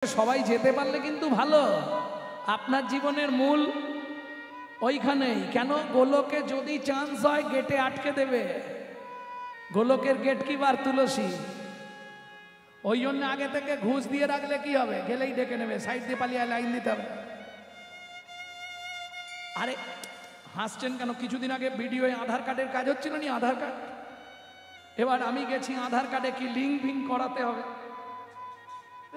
সবাই যেতে পারলে কিন্তু ভালো। আপনার জীবনের মূল ওইখানেই। কেন? গোলকে যদি চান্স হয় গেটে আটকে দেবে। গোলকের গেটকিপার তুলসী। ওই জন্য আগে থেকে ঘুষ দিয়ে রাখলে কি হবে? গেলেই ডেকে নেবে, সাইড দিয়ে পালিয়ে লাইন দিতে হবে। আরে হাসছেন কেন? কিছুদিন আগে ভিডিওয়ে আধার কার্ডের কাজ হচ্ছিল না, আধার কার্ড। এবার আমি গেছি, আধার কার্ডে কি লিঙ্ক ফিঙ্ক করাতে হবে।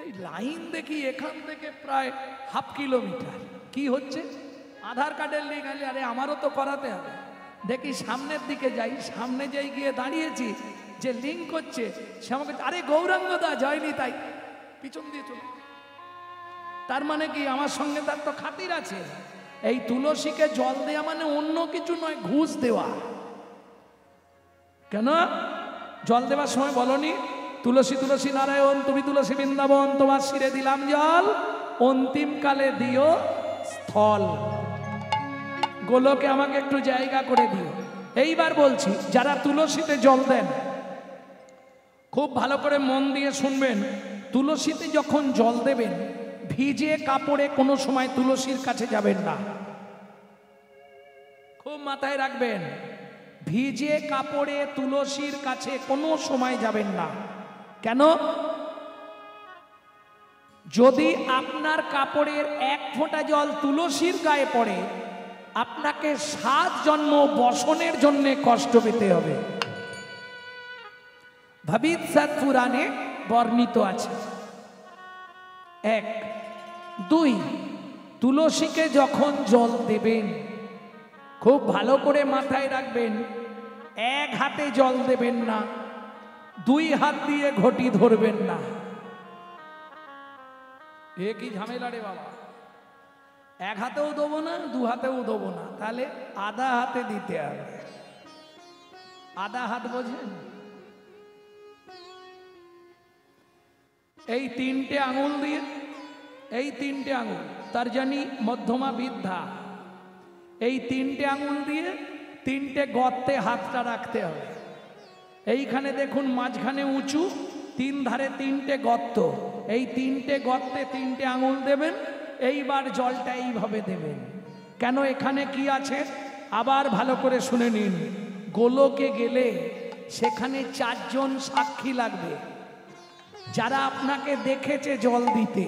এই লাইন দেখি এখান থেকে প্রায় হাফ কিলোমিটার। কি হচ্ছে? আধার কার্ডের লিঙ্ক। আরে আমারও তো করাতে হবে। দেখি সামনের দিকে যাই, সামনে যাই গিয়ে দাঁড়িয়েছি, যে লিঙ্ক করছে সে আমাকে, আরে গৌরাঙ্গ দা জয়নি, তাই পিছন দিয়ে চলে। তার মানে কি আমার সঙ্গে তার তো খাতির আছে। এই তুলসীকে জল দেওয়া মানে অন্য কিছু নয়, ঘুষ দেওয়া। কেন? জল দেওয়ার সময় বলনি তুলসী তুলসী নারায়ণ তুমি তুলসী বৃন্দাবন, তোমার শিরে দিলাম জল, অন্তিম কালে দিও স্থল। গোলকে আমাকে একটু জায়গা করে দিও। এইবার বলছি, যারা তুলসীতে জল দেন খুব ভালো করে মন দিয়ে শুনবেন। তুলসীতে যখন জল দেবেন, ভিজে কাপড়ে কোনো সময় তুলসীর কাছে যাবেন না। খুব মাথায় রাখবেন, ভিজে কাপড়ে তুলসীর কাছে কোনো সময় যাবেন না। কেন? যদি আপনার কাপড়ের এক ফোঁটা জল তুলসীর গায়ে পড়ে, আপনাকে 7 জন্ম বসনের জন্য কষ্ট পেতে হবে। ভবিষ্যৎ পুরাণে বর্ণিত আছে। 1 2 তুলসীকে যখন জল দেবেন খুব ভালো করে মাথায় রাখবেন, এক হাতে জল দেবেন না, 2 হাত দিয়ে ঘটি ধরবেন না। এ কি ঝামেলা রে বাবা! এক হাতেও দেবো না, 2 হাতেও দেবো না, তাহলে আধা হাতে দিতে হবে। আধা হাত বোঝেন? এই 3টে আঙুল দিয়ে, এই 3টে আঙুল তার জানি মধ্যমা বৃদ্ধা, এই 3টে আঙুল দিয়ে 3টে গর্তে হাতটা রাখতে হবে। এইখানে দেখুন মাঝখানে উঁচু, 3 ধারে 3টে গর্ত, এই 3টে গর্তে 3টে আঙুল দেবেন। এইবার জলটা এইভাবে দেবেন। কেন? এখানে কি আছে আবার ভালো করে শুনে নিন। গোলকে গেলে সেখানে 4 জন সাক্ষী লাগবে, যারা আপনাকে দেখেছে জল দিতে।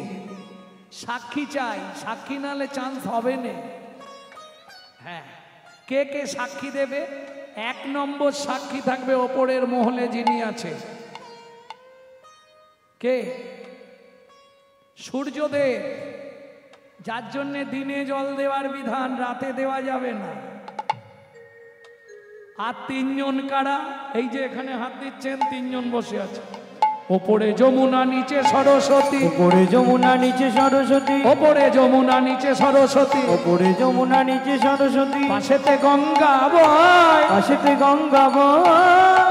সাক্ষী চাই, সাক্ষী নালে চান্স হবে না। হ্যাঁ, কে কে সাক্ষী দেবে? 1 নম্বর সাক্ষী থাকবে ওপরের মহলে যিনি আছে। কে? সূর্যদেব, যার জন্যে দিনে জল দেওয়ার বিধান, রাতে দেওয়া যাবে না। আর 3 জন কারা? এই যে এখানে হাত দিচ্ছেন 3 জন বসে আছে। ওপরে যমুনা নিচে সরস্বতী, ওপরে যমুনা নিচে সরস্বতী, ওপরে যমুনা নিচে সরস্বতী, ওপরে যমুনা নিচে সরস্বতী, পাশেতে গঙ্গা বয়, পাশেতে গঙ্গা বয়।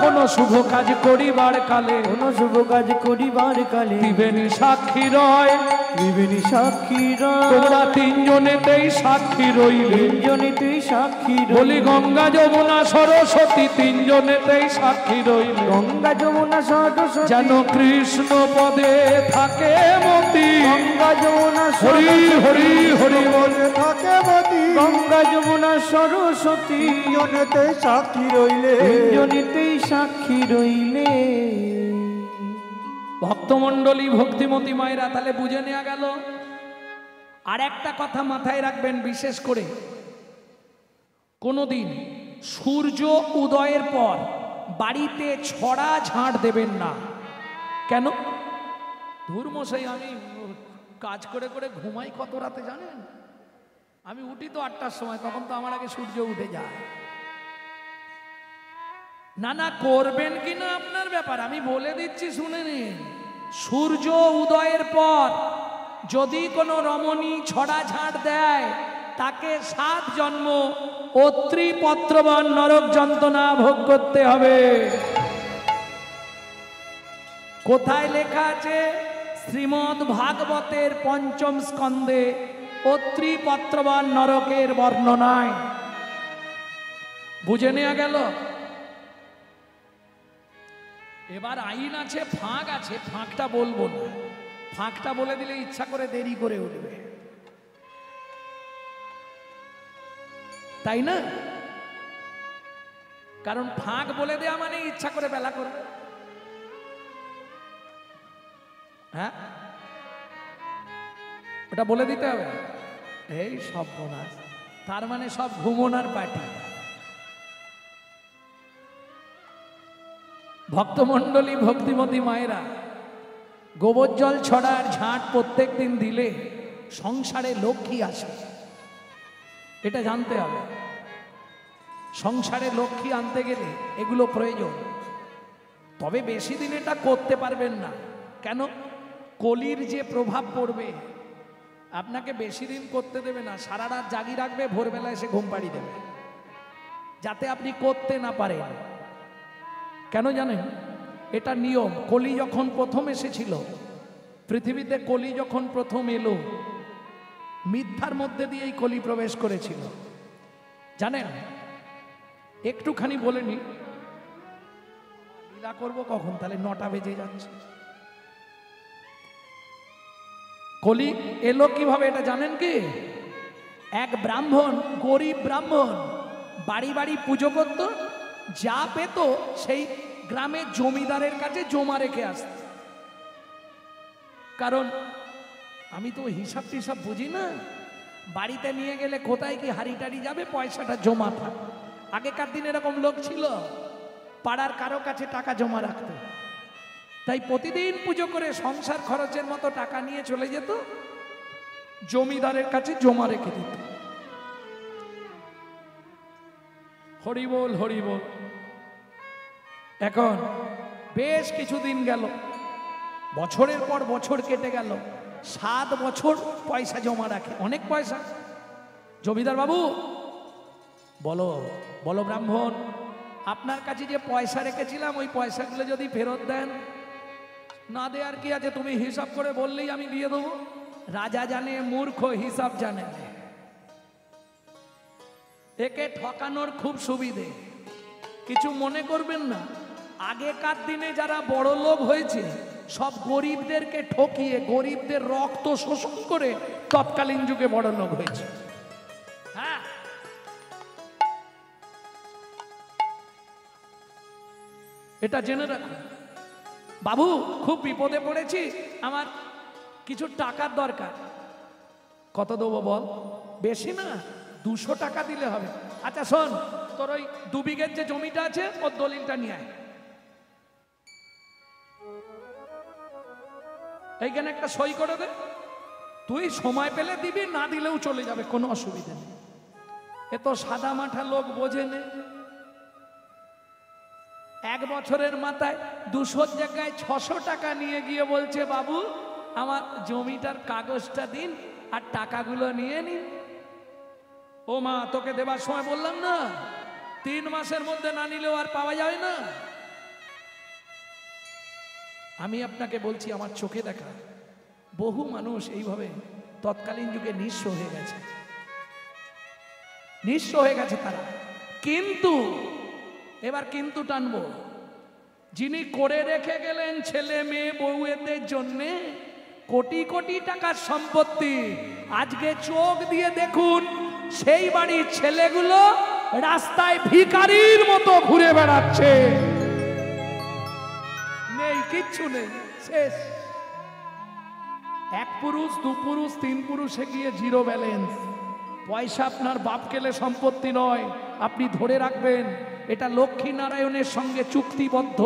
কোন শুভ কাজ করিবার কালে, কোন শুভ কাজ করিবার কালে দিবেনি সাক্ষী রয়, দিবেনি সাক্ষী রয়। তোমরা 3 জনেতেই সাক্ষী রইলে। 3 জনেতেই সাক্ষী রইলে। বলি গঙ্গা যমুনা সরস্বতী 3 জনেতেই সাক্ষী রইলে। গঙ্গা যমুনা সরস্বতী যেন কৃষ্ণ পদে থাকে মতি। গঙ্গা যমুনা হরি হরি হরি বলে থাকে মতি। গঙ্গা যমুনা সরস্বতী 3 জনেতেই সাক্ষী রইলে। 3 জনেতেই সাক্ষী রইলে। ভক্তমণ্ডলী, ভক্তিমতী মায়েরা, তাহলে বুঝে নেওয়া গেল। আর একটা কথা মাথায় রাখবেন, বিশেষ করে কোনোদিন সূর্য উদয়ের পর বাড়িতে ছড়া ঝাড় দেবেন না। কেন? ধুরমশাই, আমি কাজ করে করে ঘুমাই কত রাতে জানেন? আমি উঠি তো 8টার সময়, তখন তো আমার আগে সূর্য উঠে যায়। না না, করবেন কিনা আপনার ব্যাপার, আমি বলে দিচ্ছি শুনে নিন। সূর্য উদয়ের পর যদি কোনো রমণী ছড়া ঝাড় দেয়, তাকে 7 জন্ম অত্রি পত্রবান নরক যন্ত্রণা ভোগ করতে হবে। কোথায় লেখা আছে? শ্রীমদ্ ভাগবতের 5ম স্কন্ধে অত্রি পত্রবান নরকের বর্ণনায়। বুঝে নেওয়া গেল? এবার আইন আছে, ফাঁক আছে, ফাঁকটা বলবো না। ফাঁকটা বলে দিলে ইচ্ছা করে দেরি করে উঠবে, তাই না? কারণ ফাঁক বলে দেয়া মানে ইচ্ছা করে বেলা করবে। হ্যাঁ, ওটা বলে দিতে হবে। এই সব বোনাস, তার মানে সব ঘুমোনার পার্টি। ভক্তমণ্ডলী, ভক্তিমতী মায়েরা, গোবর জল ছড়ার ঝাঁট প্রত্যেক দিন দিলে সংসারে লক্ষ্মী আসে, এটা জানতে হবে। সংসারে লক্ষ্মী আনতে গেলে এগুলো প্রয়োজন। তবে বেশি দিন এটা করতে পারবেন না। কেন? কলির যে প্রভাব পড়বে, আপনাকে বেশি দিন করতে দেবে না। সারা রাত জাগি রাখবে, ভোরবেলা এসে ঘুম পাড়ি দেবে, যাতে আপনি করতে না পারেন। কেন জানেন? এটা নিয়ম। কলি যখন প্রথম এসেছিল পৃথিবীতে, কলি যখন প্রথম এলো, মিথ্যার মধ্যে দিয়ে এই কলি প্রবেশ করেছিল। জানেন, একটুখানি বলে নি, লীলা করবো কখন? তাহলে 9টা বেজে যাচ্ছে। কলি এলো কিভাবে এটা জানেন কি? এক ব্রাহ্মণ, গরিব ব্রাহ্মণ, বাড়ি বাড়ি পুজো করত, যা পেত সেই গ্রামের জমিদারের কাছে জমা রেখে আসত। কারণ আমি তো হিসাব টিসাব বুঝি না, বাড়িতে নিয়ে গেলে কোথায় কি হাড়ি টাড়ি যাবে, পয়সাটা জমা থাক। আগেকার দিন এরকম লোক ছিল, পাড়ার কারো কাছে টাকা জমা রাখত। তাই প্রতিদিন পুজো করে সংসার খরচের মতো টাকা নিয়ে চলে যেত, জমিদারের কাছে জমা রেখে দিত। হরি বল, হরি বল। এখন বেশ কিছুদিন গেল, বছরের পর বছর কেটে গেল, 7 বছর পয়সা জমা রাখে, অনেক পয়সা। জমিদার বাবু বলো, বলো ব্রাহ্মণ, আপনার কাছে যে পয়সা রেখেছিলাম ওই পয়সাগুলো যদি ফেরত দেন। না দেয়ার কি আছে, তুমি হিসাব করে বললেই আমি দিয়ে দেবো। রাজা জানে, মূর্খ হিসাব জানে। একে ঠকানোর খুব সুবিধে। কিছু মনে করবেন না, আগেকার দিনে যারা বড় লোক হয়েছে সব গরিবদেরকে ঠকিয়ে, গরিবদের রক্ত শোষণ করে তৎকালীন যুগে বড় লোক হয়েছে। হ্যাঁ, এটা জেনে রাখুন। বাবু খুব বিপদে পড়েছি, আমার কিছু টাকার দরকার। কত দেবো বল? বেশি না, 200 টাকা দিলে হবে। আচ্ছা শোন, তোর ওই 2 বিঘের যে জমিটা আছে ওর দলিলটা নিয়ে আয়, এইখানে একটা সই করে দে। তুই সময় পেলে দিবি, না দিলেও চলে যাবে, কোনো অসুবিধা নেই। এ তো সাদা মাঠা লোক, বোঝে নে। 1 বছরের মাথায় 200 জায়গায় 600 টাকা নিয়ে গিয়ে বলছে, বাবু আমার জমিটার কাগজটা দিন আর টাকাগুলো নিয়ে নিন। ও মা, তোকে দেবার সময় বললাম না 3 মাসের মধ্যে না নিলেও আর পাওয়া যায় না। আমি আপনাকে বলছি, আমার চোখে দেখা বহু মানুষ এইভাবে তৎকালীন যুগে নিঃস্ব হয়ে গেছে, নিঃস্ব হয়ে গেছে তারা। কিন্তু এবার কিন্তু টানবো, যিনি করে রেখে গেলেন ছেলে মেয়ে বউয়েদের জন্যে কোটি কোটি টাকার সম্পত্তি, আজকে চোখ দিয়ে দেখুন সেই বাড়ির ছেলেগুলো রাস্তায় ভিখারির মতো ঘুরে বেড়াচ্ছে। নেই, কিচ্ছু নেই, শেষ। 1 পুরুষ 2 পুরুষ 3 পুরুষে গিয়ে 0 ব্যালেন্স। পয়সা আপনার বাপ কেলে সম্পত্তি নয়, আপনি ধরে রাখবেন। এটা লক্ষ্মী নারায়ণের সঙ্গে চুক্তিবদ্ধ।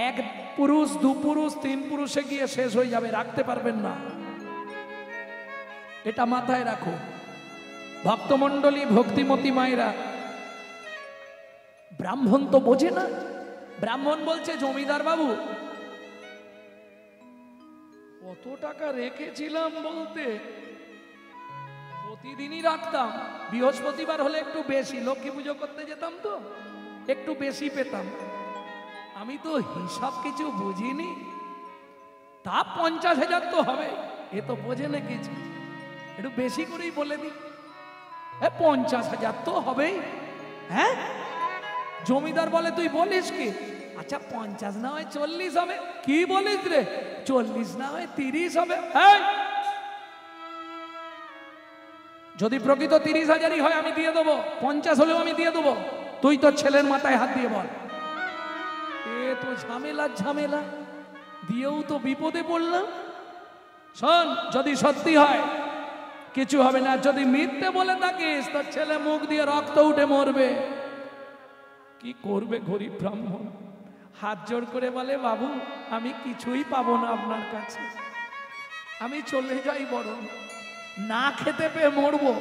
1 পুরুষ 2 পুরুষ 3 পুরুষে গিয়ে শেষ হয়ে যাবে, রাখতে পারবেন না। এটা মাথায় রাখো। ভক্তমণ্ডলী, ভক্তিমতী মায়েরা, ব্রাহ্মণ তো বোঝে না। ব্রাহ্মণ বলছে, জমিদার বাবু কত টাকা রেখেছিলাম বলতে প্রতিদিনই রাখতাম, বৃহস্পতিবার হলে একটু বেশি, লক্ষ্মী পুজো করতে যেতাম তো একটু বেশি পেতাম, আমি তো হিসাব কিছু বুঝিনি, তা 50,000 তো হবে। এ তো বোঝে না কিছু, একটু বেশি করেই বলে দিই, 50,000 তো হবেই। হ্যাঁ, জমিদার বলে, তুই বলিস কি? আচ্ছা 50 না হয় 40 হবে। কি বলিস রে? 40 না হয় 30 হবে। যদি প্রকৃত 30,000ই হয় আমি দিয়ে দেবো, 50 হলেও আমি দিয়ে দেবো। তুই তোর ছেলের মাথায় হাত দিয়ে বল। এ তো ঝামেলা ঝামেলা, দিয়েও তো বিপদে পড়লাম। শোন, যদি সত্যি হয় কিছু হবে না, যদি মিথ্যে বলে থাকিস তোর ছেলে মুখ দিয়ে রক্ত উঠে মরবে। কি করবে গরিব ব্রাহ্মণ? হাত জোড় করে বলে, বাবু আমি কিছুই পাবো না আপনার কাছে, আমি চলে যাই, বরং না খেতে পেয়ে মরবো,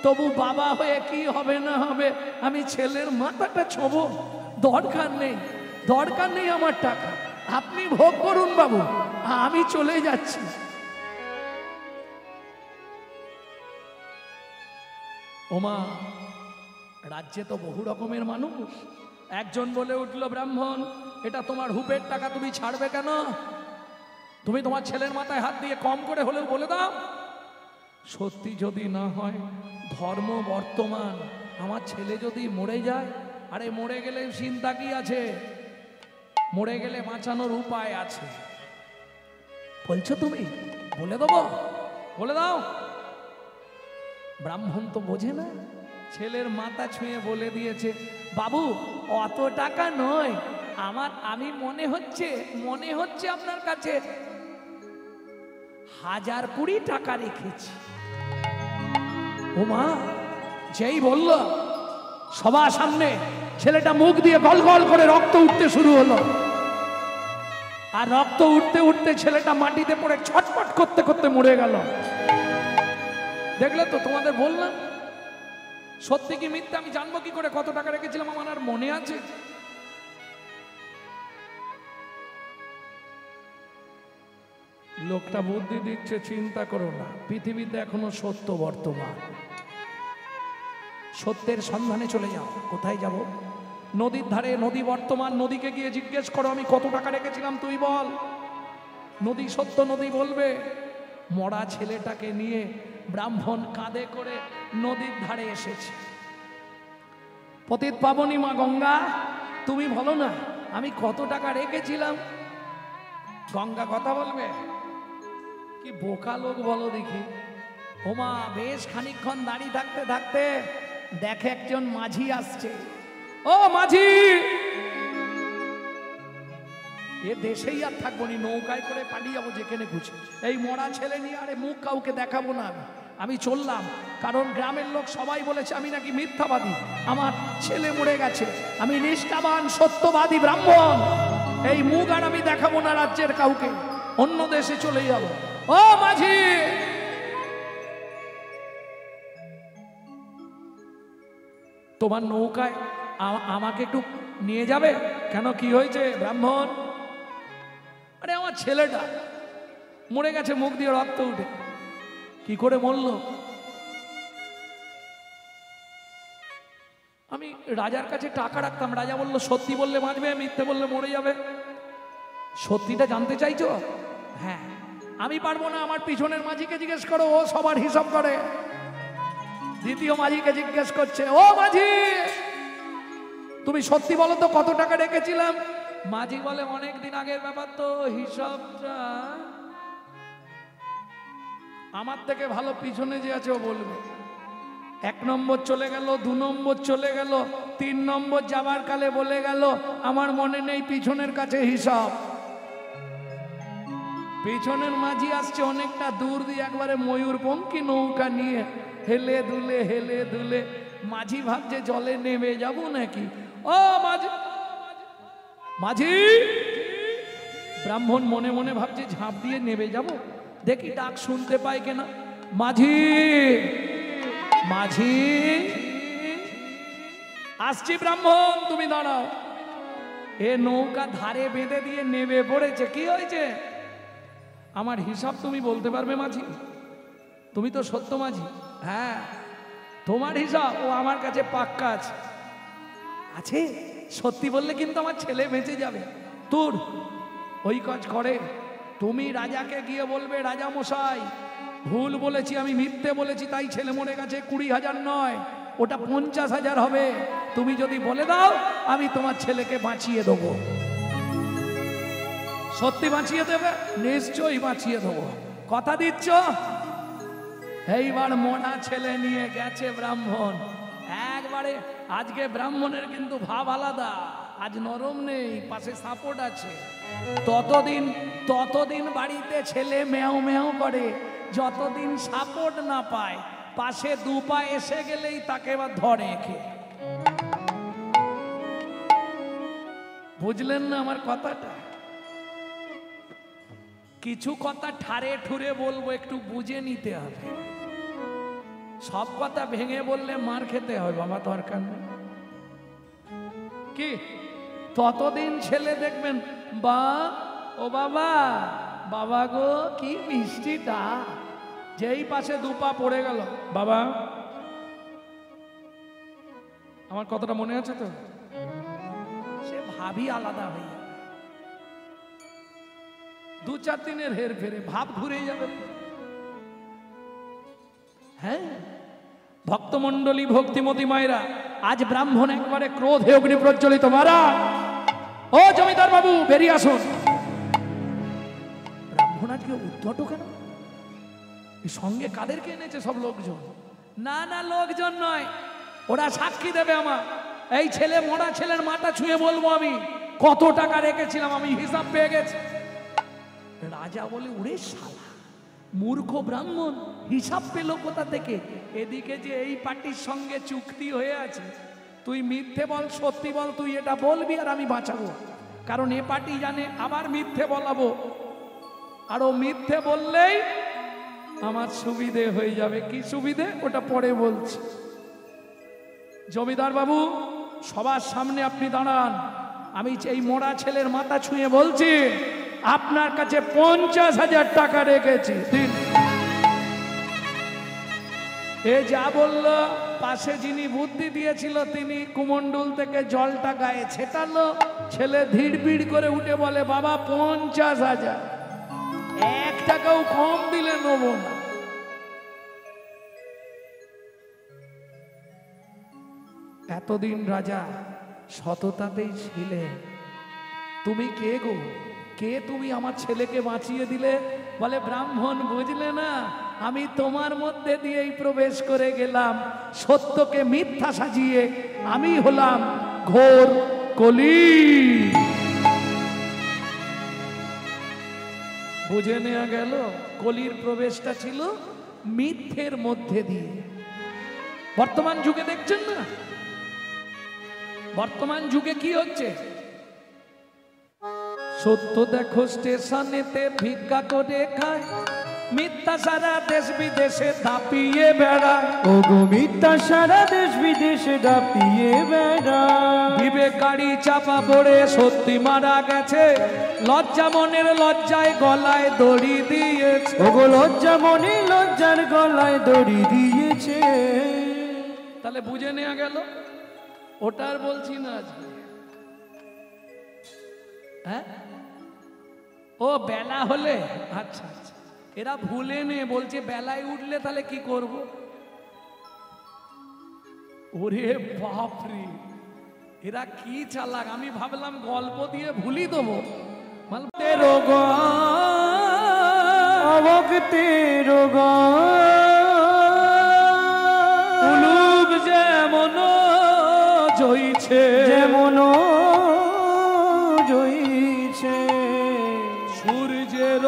তবু বাবা হয়ে কি হবে না হবে আমি ছেলের মাথাটা ছোবো। দরকার নেই, দরকার নেই আমার টাকা, আপনি ভোগ করুন বাবু, আমি চলে যাচ্ছি। ওমা, রাজ্যে তো বহু রকমের মানুষ। একজন বলে উঠল, ব্রাহ্মণ এটা তোমার হুপের টাকা, তুমি ছাড়বে কেন? তুমি তোমার ছেলের মাথায় হাত দিয়ে কম করে হলেও বলে দাও। সত্যি যদি না হয়, ধর্ম বর্তমান, আমার ছেলে যদি মরে যায়, আরে মরে গেলে চিন্তা কি আছে? মরে গেলে বাঁচানোর উপায় আছে। বলছো তুমি? বলে দেবো, বলে দাও। ব্রাহ্মণ তো বোঝে না, ছেলের মাথা ছুঁয়ে বলে দিয়েছে, বাবু অত টাকা নয় আমার, আমি মনে হচ্ছে আপনার কাছে 1020 টাকা রেখেছি। ও মা, যেই বলল সবার সামনে ছেলেটা মুখ দিয়ে গল গল করে রক্ত উঠতে শুরু হলো। আর রক্ত উঠতে উঠতে ছেলেটা মাটিতে পড়ে ছটফট করতে করতে মরে গেল। দেখলে তো, তোমাদের বললাম সত্যি কি মিথ্যা আমি জানবো কি করে? কত টাকা রেখেছিলাম আমার আর মনে আছে? লোকটা বুদ্ধি দিচ্ছে, চিন্তা করো না, পৃথিবীতে এখনো সত্য বর্তমান। সত্যের সন্ধানে চলে যাও। কোথায় যাব? নদীর ধারে, নদী বর্তমান, নদীকে গিয়ে জিজ্ঞেস করো আমি কত টাকা রেখেছিলাম, তুই বল। নদী সত্য, নদী বলবে। মরা ছেলেটাকে নিয়ে ব্রাহ্মণ কাঁধে করে নদীর ধারে এসেছে। পতিত পাবনী মা গঙ্গা, তুমি বলো না আমি কত টাকা রেখেছিলাম। গঙ্গা কথা বলবে? কি বোকা লোক বলো দেখি। ওমা, বেশ খানিকক্ষণ দাঁড়িয়ে থাকতে থাকতে দেখে একজন মাঝি আসছে। ও মাঝি, এ দেশেই আর থাকবো নি, নৌকায় করে পালিয়ে যাবো যেখানে খুশি। এই মরা ছেলে নিয়ে আরে মুখ কাউকে দেখাবো না, আমি চললাম। কারণ গ্রামের লোক সবাই বলেছে আমি নাকি মিথ্যাবাদী, আমার ছেলে মরে গেছে। আমি নিষ্ঠাবান সত্যবাদী ব্রাহ্মণ, এই মুখ আর আমি দেখাবো না রাজ্যের কাউকে, অন্য দেশে চলে যাব। ও মাঝি, তোমার নৌকায় আমাকে একটু নিয়ে যাবে? কেন, কি হয়েছে? ব্রাহ্মণ, আরে আমার ছেলেটা মরে গেছে, মুখ দিয়ে রক্ত উঠে। কি করে মরল? আমি রাজার কাছে টাকা রাখতাম, রাজা বলল সত্যি বললে বাঁচবে, মিথ্যে বললে মরে যাবে। সত্যিটা জানতে চাইছো? হ্যাঁ। আমি পারবো না, আমার পিছনের মাঝিকে জিজ্ঞেস করো, ও সবার হিসাব করে। দ্বিতীয় মাঝিকে জিজ্ঞেস করছে, ও মাঝি তুমি সত্যি বলো তো কত টাকা রেখেছিলাম? মাঝি বলে অনেক দিন আগের ব্যাপার তো, হিসাবটা আমার থেকে ভালো পিছনে যে আছে ও বলবে। 1 নম্বর চলে গেল, 2 নম্বর চলে গেল, 3 নম্বর যাবার কালে বলে গেল আমার মনে নেই, পিছনের কাছে হিসাব। পিছনের মাঝি আসছে অনেকটা দূর দিয়ে, একবারে ময়ূরপঙ্খী নৌকা নিয়ে হেলে দুলে। মাঝি ভাবছে জলে নেমে যাব নাকি। ও মাঝি, মাঝি। ব্রাহ্মণ মনে মনে ভাবছে ঝাঁপ দিয়ে নেমে যাব, দেখি ডাক শুনতে পাই কিনা। মাঝি, মাঝি আসছি। ব্রাহ্মণ তুমি দাঁড়াও। এ নৌকা ধারে বেঁধে দিয়ে নেমে পড়েছে। কি হয়েছে? আমার হিসাব তুমি বলতে পারবে মাঝি? তুমি তো সত্য মাঝি। হ্যাঁ, তোমার হিসাব ও আমার কাছে পাক্কা আছে। আছে? সত্যি বললে কিন্তু আমার ছেলে বেঁচে যাবে। তোর ওই কাজ করে, তুমি রাজাকে গিয়ে বলবে রাজা মশাই ভুল বলেছি, আমি মিথ্যে বলেছি, তাই ছেলে মরে গেছে। 20,000 নয়, ওটা 50,000 হবে। তুমি যদি বলে দাও আমি তোমার ছেলেকে বাঁচিয়ে দেবো। সত্যি বাঁচিয়ে দেবে? নিশ্চয়ই বাঁচিয়ে দেবো, কথা দিচ্ছ? এইবার মোনা ছেলে নিয়ে গেছে ব্রাহ্মণ একবারে। আজকে ব্রাহ্মণের কিন্তু ভাব আলাদা, আজ নরম নেই, পাশে সাপোর্ট আছে। ততদিন বাড়িতে ছেলে ম্যাও ম্যাও করে, যতদিন সাপোর্ট না পায়। পাশে দু পা এসে গেলেই তাকে এবার ধরে খেয়ে। বুঝলেন না আমার কথাটা? কিছু কথা ঠারে ঠুরে বলবো, একটু বুঝে নিতে হবে। সব কথা ভেঙে বললে মার খেতে হবে বাবা, দরকার নেই। কি ততদিন ছেলে দেখবেন বা ও বাবা, বাবা গো কি মিষ্টিটা, যেই পাশে দুপা পড়ে গেল, বাবা আমার কথাটা মনে আছে তো? সে ভাবই আলাদা হয়ে যাবে, দু চার দিনের হের ফেরে ভাব ঘুরে যাবে। হ্যাঁ ভক্তমন্ডলী, ভক্তিমতী মায়েরা, আজ ব্রাহ্মণ একবারে ক্রোধে অগ্নি প্রজ্বলিত। মারা ও জমিদার বাবু বেরিয়ে আসুন। ব্রাহ্মণ আজকে উদ্ধত কেন? সঙ্গে কাদেরকে এনেছে? সব লোকজন? না না, লোকজন নয়, ওরা সাক্ষী দেবে আমার। এই ছেলে মরা ছেলের মাথা ছুঁয়ে বলবো আমি কত টাকা রেখেছিলাম, আমি হিসাব পেয়ে গেছি। রাজা বলে ওরে শালা মূর্খ ব্রাহ্মণ, হিসাব পেল কোথা থেকে? এদিকে যে এই পার্টির সঙ্গে চুক্তি হয়ে আছে, তুই মিথ্যে বল সত্যি বল, তুই এটা বলবি আর আমি বাঁচাবো। কারণ এ পার্টি জানে আবার মিথ্যে বলাবো, আর ও মিথ্যে বললেই আমার সুবিধে হয়ে যাবে। কি সুবিধে ওটা পরে বলছি। জমিদার বাবু সবার সামনে আপনি দাঁড়ান, আমি এই মরা ছেলের মাথা ছুঁয়ে বলছি আপনার কাছে 50,000 টাকা রেখেছি, দিন। এ যা বলল, পাশে যিনি বুদ্ধি দিয়েছিল তিনি কুমন্ডল থেকে জলটা গায়ে ছেটালো। ছেলে ধীড় করে উঠে বলে বাবা 50,000, 1 টাকাও কম দিলে নেব না। এতদিন রাজা সততাতেই ছিলেন। তুমি কে গো? কে তুমি? আমার ছেলেকে বাঁচিয়ে দিলে। বলে ব্রাহ্মণ বুঝলে না, আমি তোমার মধ্যে দিয়েই প্রবেশ করে গেলাম, সত্যকে মিথ্যা সাজিয়ে আমি হলাম ঘোর কলি। বুঝে নেওয়া গেল কলির প্রবেশটা ছিল মিথ্যের মধ্যে দিয়ে। বর্তমান যুগে দেখছেন না, বর্তমান যুগে কি হচ্ছে? সত্য দেখো স্টেশনেতে ভিক্ষা করে খায়, মিথ্যা সারা দেশ বিদেশে দাপিয়ে বেড়ায়। ও গো মিথ্যা সারা দেশ বিদেশে দাপিয়ে বেড়ায়। বিবেক গাড়ি চাপা পড়ে সত্যি মারা গেছে, লজ্জা মনের লজ্জায় গলায় দড়ি দিয়েছে। ও গো লজ্জা মনে লজ্জার গলায় দড়ি দিয়েছে। তাহলে বুঝে নেওয়া গেল, ওটার বলছি না আজকে। হ্যাঁ ও বেলা হলে, আচ্ছা আচ্ছা, এরা ভুলে নে, বলছে বেলায় উঠলে তাহলে কি করব? ওরে বাপরে, এরা কি চালাক! আমি ভাবলাম গল্প দিয়ে ভুলি দেবো। উলুপ যেমন জইছে, যেমন জইছে, সূর্যের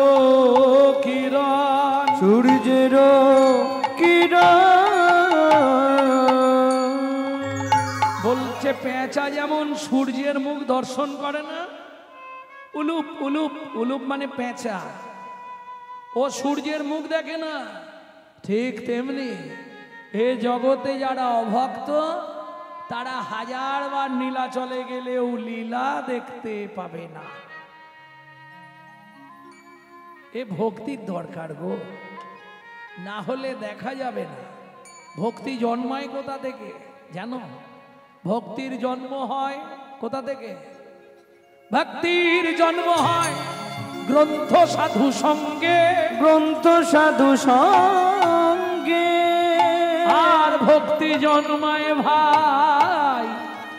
কিরণ, সূর্যের কিরণ। বলছে পেঁচা যেমন সূর্যের মুখ দর্শন করে না, উলুপ উলুপ উলুপ মানে পেঁচা, ও সূর্যের মুখ দেখে না, ঠিক তেমনি এ জগতে যারা অভক্ত তারা 1000 বার নীলাচলে গেলেও লীলা দেখতে পাবে না। এ ভক্তির দরকার গো, না হলে দেখা যাবে না। ভক্তি জন্মায় কোথা থেকে জানো? ভক্তির জন্ম হয় কোথা থেকে? ভক্তির জন্ম হয় গ্রন্থ সাধু সঙ্গে, গ্রন্থ সাধু সঙ্গে। আর ভক্তি জন্মায় ভাই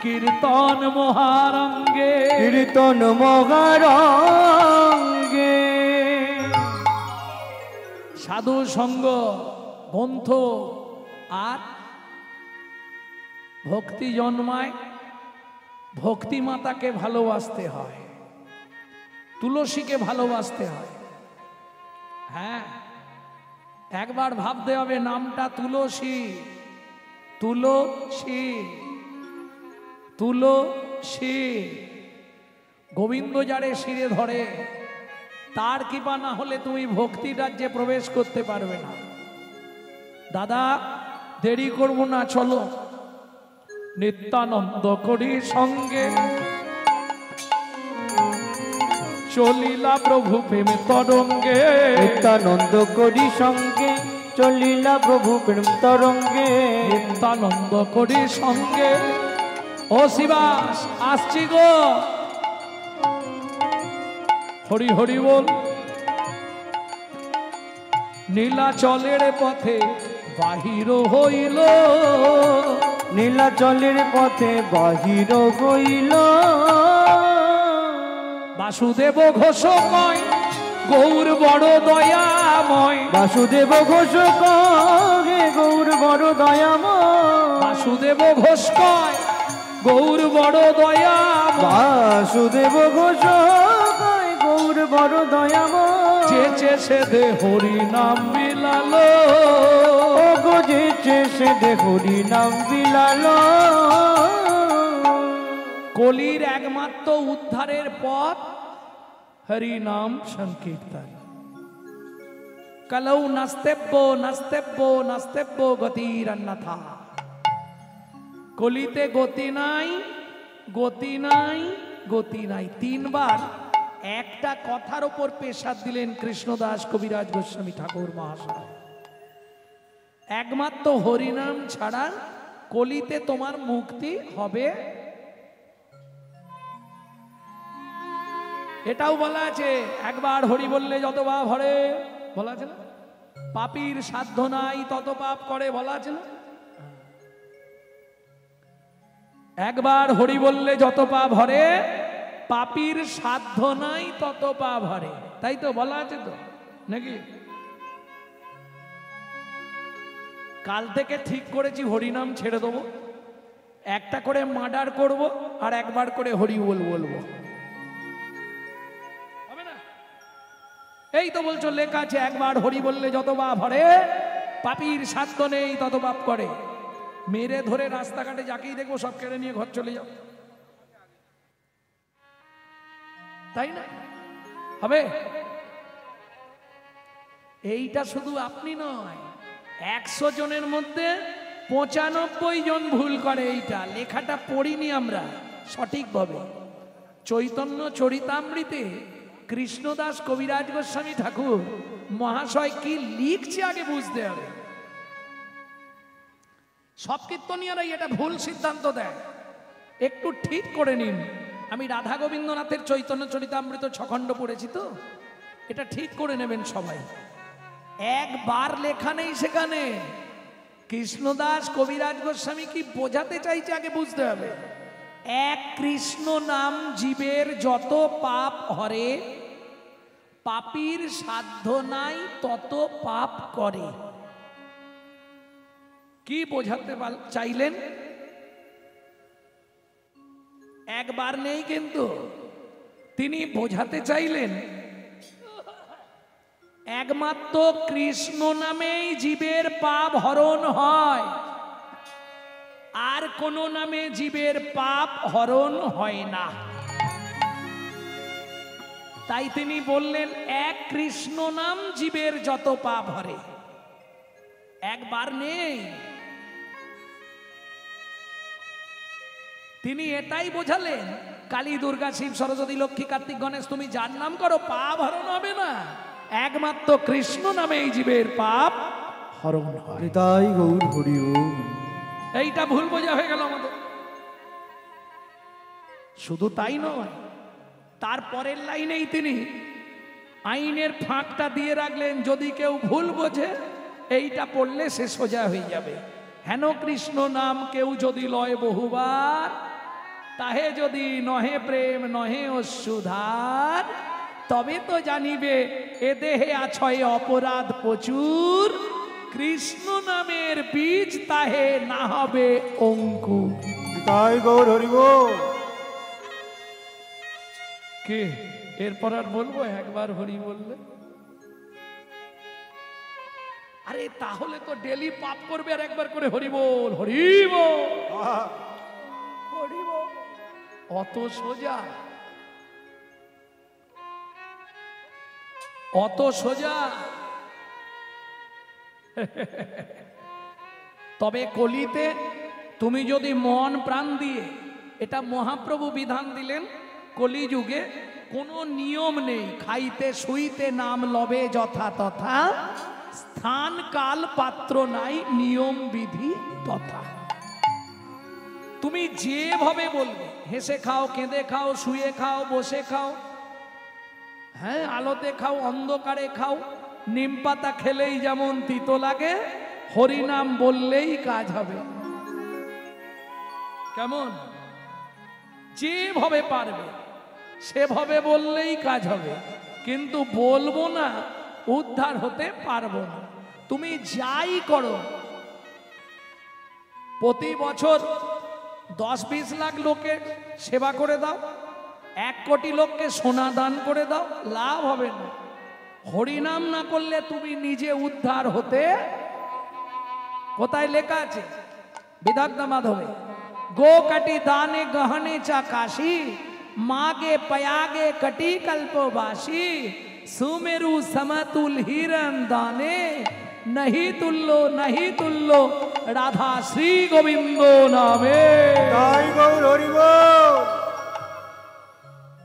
কীর্তন মহারঙ্গে, কীর্তন মহারঙ্গে। সাধু সঙ্গ, গ্রন্থ আর ভক্তি জন্মায়। ভক্তি মাতাকে ভালোবাসতে হয়, তুলসীকে ভালোবাসতে হয়। হ্যাঁ, একবার ভাবতে হবে নামটা তুলসী, তুলসী, তুলসী। গোবিন্দ যারে শিরে ধরে তার কৃপা না হলে তুমি ভক্তি রাজ্যে প্রবেশ করতে পারবে না। দাদা দেরি করব না, চলো। নিত্যানন্দ করি সঙ্গে চলিলা প্রভু প্রেম তরঙ্গে, নিত্যানন্দ করি সঙ্গে চলিলা প্রভু প্রেম তরঙ্গে। নিত্যানন্দ করি সঙ্গে। ও শিবাস, আসছি গো। হরি হরি বল। নীলাচলের পথে বাহির হইল, নীলাচলের পথে বাহির হইল। বাসুদেব ঘোষ কয় গৌর বড় দয়াময়, বাসুদেব ঘোষ কহে গৌর বড় দয়াময়। বাসুদেব ঘোষ কয় গৌর বড় দয়াময়। বাসুদেব ঘোষ কয় গৌর বড় দয়াময়। চেচে সে দে হরি নাম বিলালো, ও গো যেচে সে দে হরি নাম বিলালো। কলির একমাত্র উদ্ধারের পথ হরি নাম সংকীর্তন। কলৌ নাস্তেব্য নাস্তেব্য নাস্তেব্য গতির অন্যথা। কলিতে গতি নাই, গতি নাই, গতি নাই। তিনবার একটা কথার উপর পেশাদ দিলেন কৃষ্ণদাস কবিরাজ গোস্বামী ঠাকুর মহাশয়। একমাত্র হরিনাম ছাড়া কলিতে তোমার মুক্তি হবে। এটাও বলা আছে, একবার হরি বললে যত পাপ হরে, বলা আছে না? পাপীর সাধ্য নাই তত পাপ করে, বলা আছে না? একবার হরি বললে যত পাপ হরে, পাপীর সাধ্য নাই তত পাপ হরে। তাই তো বলা আছে তো নাকি? কাল থেকে ঠিক করেছি হরিনাম ছেড়ে দেবো, একটা করে মার্ডার করব আর একবার করে হরি বলবো। এই তো বলছো লেখা আছে, একবার হরি বললে যত পাপ হরে, পাপীর সাধ্য নেই তত পাপ করে। মেরে ধরে রাস্তাঘাটে যাকেই দেখবো সব কেড়ে নিয়ে ঘর চলে যাও, তাই না? হবে? এইটা শুধু আপনি নয়, 100 জনের মধ্যে 95 জন ভুল করে। এইটা লেখাটা পড়িনি আমরা সঠিকভাবে। চৈতন্য চরিতামৃতে কৃষ্ণদাস কবিরাজ গোস্বামী ঠাকুর মহাশয় কি লিখছে আগে বুঝতে হবে। সব কীর্তনীয়রাই এটা ভুল সিদ্ধান্ত দেয়, একটু ঠিক করে নিন। আমি রাধা গোবিন্দনাথের চৈতন্য চরিতামৃত 6 খণ্ড পড়েছি তো, এটা ঠিক করে নেবেন সবাই। একবার লেখা নেই সেখানে। কৃষ্ণদাস কবিরাজ গোস্বামী কি বোঝাতে চাইছে আগে বুঝতে হবে। এক কৃষ্ণ নাম জীবের যত পাপ হরে, পাপীর সাধ্য নাই তত পাপ করে। কি বোঝাতে চাইলেন? একবার নেই কিন্তু তিনি বোঝাতে চাইলেন একমাত্র কৃষ্ণ নামেই জীবের পাপ হরণ হয়, আর কোন নামে জীবের পাপ হরণ হয় না। তাই তিনি বললেন এক কৃষ্ণ নাম জীবের যত পাপ হরে। একবার নেই, তিনি এটাই বোঝালেন কালী দুর্গা শিব সরস্বতী লক্ষ্মী কার্তিক গণেশ তুমি যার নাম করো পাপ হরণ হবে না, একমাত্র কৃষ্ণ নামেই জীবের পাপ হরণ হয়। তাই গৌর হরি বল। এইটা ভুল বোঝা হয়ে গেল আমাদের। শুধু তাই নয়, তারপরের লাইনেই তিনি আইনের ফাঁকটা দিয়ে রাখলেন, যদি কেউ ভুল বোঝে এইটা পড়লে সে সোজা হয়ে যাবে। হেন কৃষ্ণ নাম কেউ যদি লয় বহুবার, তাহে যদি নহে প্রেম নহে অশ্রুধার, তবে তো জানিবে এ দেহে আছয় অপরাধ প্রচুর। কৃষ্ণ নামের বীজ তাহে না হবে অঙ্কুর। তাই গৌর হরি বল। কে এরপর আর বলবো একবার হরি বললে? আরে তাহলে তো ডেলি পাপ করবে আর একবার করে হরি বল হরি বল হরি বল। অত সোজা, অত সোজা। তবে কলিতে তুমি যদি মন প্রাণ দিয়ে, এটা মহাপ্রভু বিধান দিলেন, কলিযুগে কোনো নিয়ম নেই, খাইতে শুইতে নাম লবে যথা তথা, স্থান কাল পাত্র নাই নিয়ম বিধি তথা। তুমি যেভাবে বলবে, হেসে খাও কেঁদে খাও শুয়ে খাও বসে খাও, হ্যাঁ আলোতে খাও অন্ধকারে খাও, নিম পাতা খেলেই যেমন তিতো লাগে, হরিনাম বললেই কাজ হবে। কেমন? যেভাবে পারবে সেভাবে বললেই কাজ হবে, কিন্তু বলবো না উদ্ধার হতে পারবো না। তুমি যাই করো, প্রতি বছর 10-20 লাখ লোকের সেবা করে দাও, 1 কোটি লোককে সোনা দান করে দাও, লাভ হবে না। হরিনাম না করলে তুমি নিজে উদ্ধার হতে, কোথায় লেখা আছে বিদগ্ধ মাধবে, গো কাটি দানে গহনে চা কাশী, मागे पयागे कटी कल्पवासी, सुमेरु समतुल हिरण दाने, नहीं तुल्लो राधा श्री गोविंदो नामे। তাই গৌর হরি বল।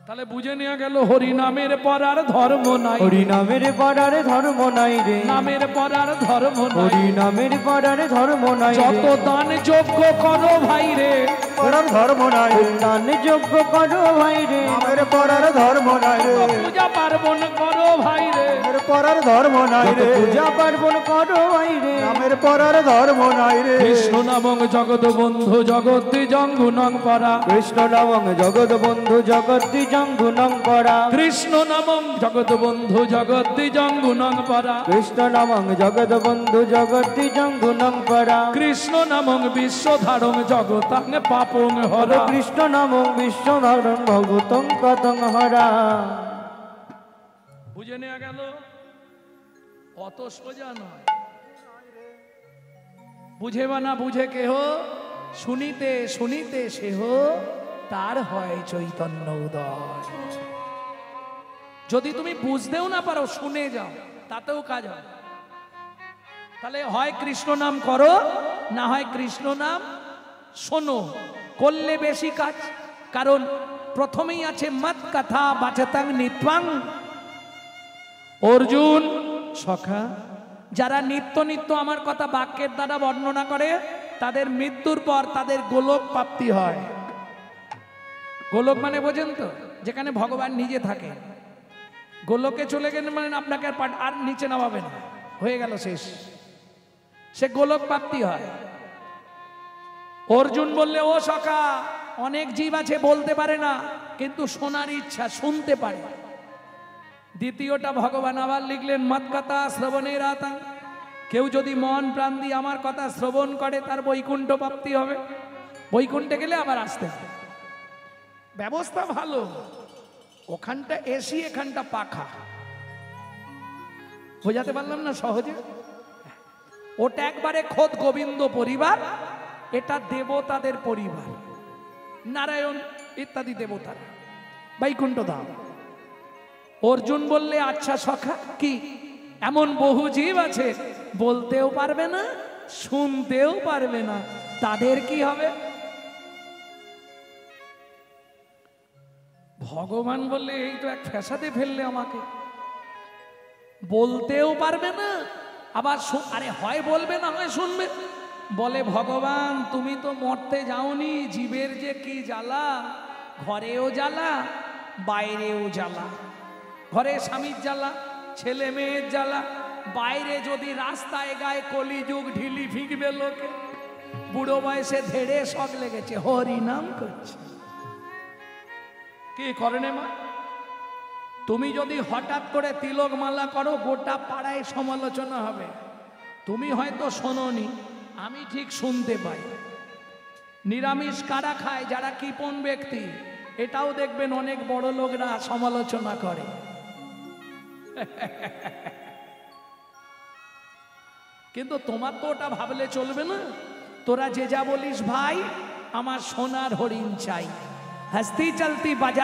তাহলে বুঝে নেওয়া গেল হরি নামের পর আর ধর্ম নাই, হরি নামের পর আর ধর্ম নাই রে, নামের পর আর ধর্ম নাই, হরি নামের পর আর ধর্ম নাই। যত দান যোগ্য করো ভাই রে, পরার ধর্ম নাই, দান যোগ্য করো ভাই রে, নামের পর আর ধর্ম নাই রে, পূজা পার্বণ করো ভাই রে, নামের পর আর ধর্ম নাই রে, পূজা পার্বণ করো ভাই রে, নামের পর আর ধর্ম নাই রে। কৃষ্ণ নামং জগৎ বন্ধু জগৎ জঙ্গুনং পরা, কৃষ্ণ নামং জগৎ বন্ধু জগৎ জঙ্গুনং পরা, কৃষ্ণ নামং জগৎ বন্ধু জগৎ জঙ্গুনং পরা, কৃষ্ণ নামং জগৎ বন্ধু জগৎ জঙ্গুনং পরা, কৃষ্ণ নামং বিশ্বধারং জগতাং পাপং হরা, কৃষ্ণ নামং বিশ্বধারং ভগতং পতং হরা। বুঝে নেওয়া গেল? অত সোজা নয়। বুঝে বা না বুঝে কেহ, শুনিতে শুনিতে সেহ তার হয় চৈতন্য উদয়। যদি তুমি বুঝতেও না পারো, শুনে যাও, তাতেও কাজ হয়। তাহলে হয় কৃষ্ণ নাম করো, না হয় কৃষ্ণ নাম শোনো, করলে বেশি কাজ। কারণ প্রথমেই আছে মত কথা বাচতাং নিত্বাং। অর্জুন সখা, যারা নিত্য নিত্য আমার কথা বাক্যের দ্বারা বর্ণনা করে, তাদের মৃত্যুর পর তাদের গোলক প্রাপ্তি হয়। গোলক মানে বোঝেন তো, যেখানে ভগবান নিজে থাকে। গোলকে চলে গেলে মানে আপনাকে আর নিচে নামাবে না, হয়ে গেল শেষ, সে গোলক প্রাপ্তি হয়। অর্জুন বললে, ও সখা, অনেক জীব আছে বলতে পারে না, কিন্তু শোনার ইচ্ছা, শুনতে পারে। দ্বিতীয়টা ভগবান আবার লিখলেন মত কথা শ্রবণের আতা, কেউ যদি মন প্রাণ দিয়ে আমার কথা শ্রবণ করে, তার বৈকুণ্ঠ প্রাপ্তি হবে। বৈকুণ্ঠে গেলে আবার আসতে হবে। ব্যবস্থা ভালো, ওখানটা এসি এখানটা পাখা। বোঝাতে পারলাম না সহজে? ওটা একবারে খোদ গোবিন্দ পরিবার, এটা দেবতাদের পরিবার, নারায়ণ ইত্যাদি দেবতারা, বৈকুণ্ঠ ধাম। অর্জুন বললে, আচ্ছা সখা, কি এমন বহু জীব আছে বলতেও পারবে না শুনতেও পারবে না, তাদের কি হবে? ভগবান বললে, এই তো এক ফ্যাসাদে ফেললে আমাকে। বলতেও পারবে না, আবার আরে হয় বলবে না হয় শুনবে। বলে ভগবান, তুমি তো মরতে যাওনি, জীবের যে কি জ্বালা, ঘরেও জ্বালা বাইরেও জ্বালা। ঘরে স্বামীর জ্বালা, ছেলে মেয়ের জ্বালা, বাইরে যদি রাস্তায় গায়ে কলিযুগ ঢিলি ফিকবে লোকে, বুড়ো বয়সে ধেড়ে শখ লেগেছে, হরি নাম করছে। কি করেন মা? তুমি যদি হঠাৎ করে তিলক মালা করো গোটা পাড়ায় সমালোচনা হবে। তুমি হয়তো শোনোনি, আমি ঠিক শুনতে পাই। নিরামিষ কারা খায়? যারা কৃপণ ব্যক্তি। এটাও দেখবেন অনেক বড় লোকরা সমালোচনা করে। কিন্তু তোমার তো ওটা ভাবলে চলবে না। তোরা যে যা বলিস ভাই, আমার সোনার হরিণ চাই। হস্তি চলতি বাজার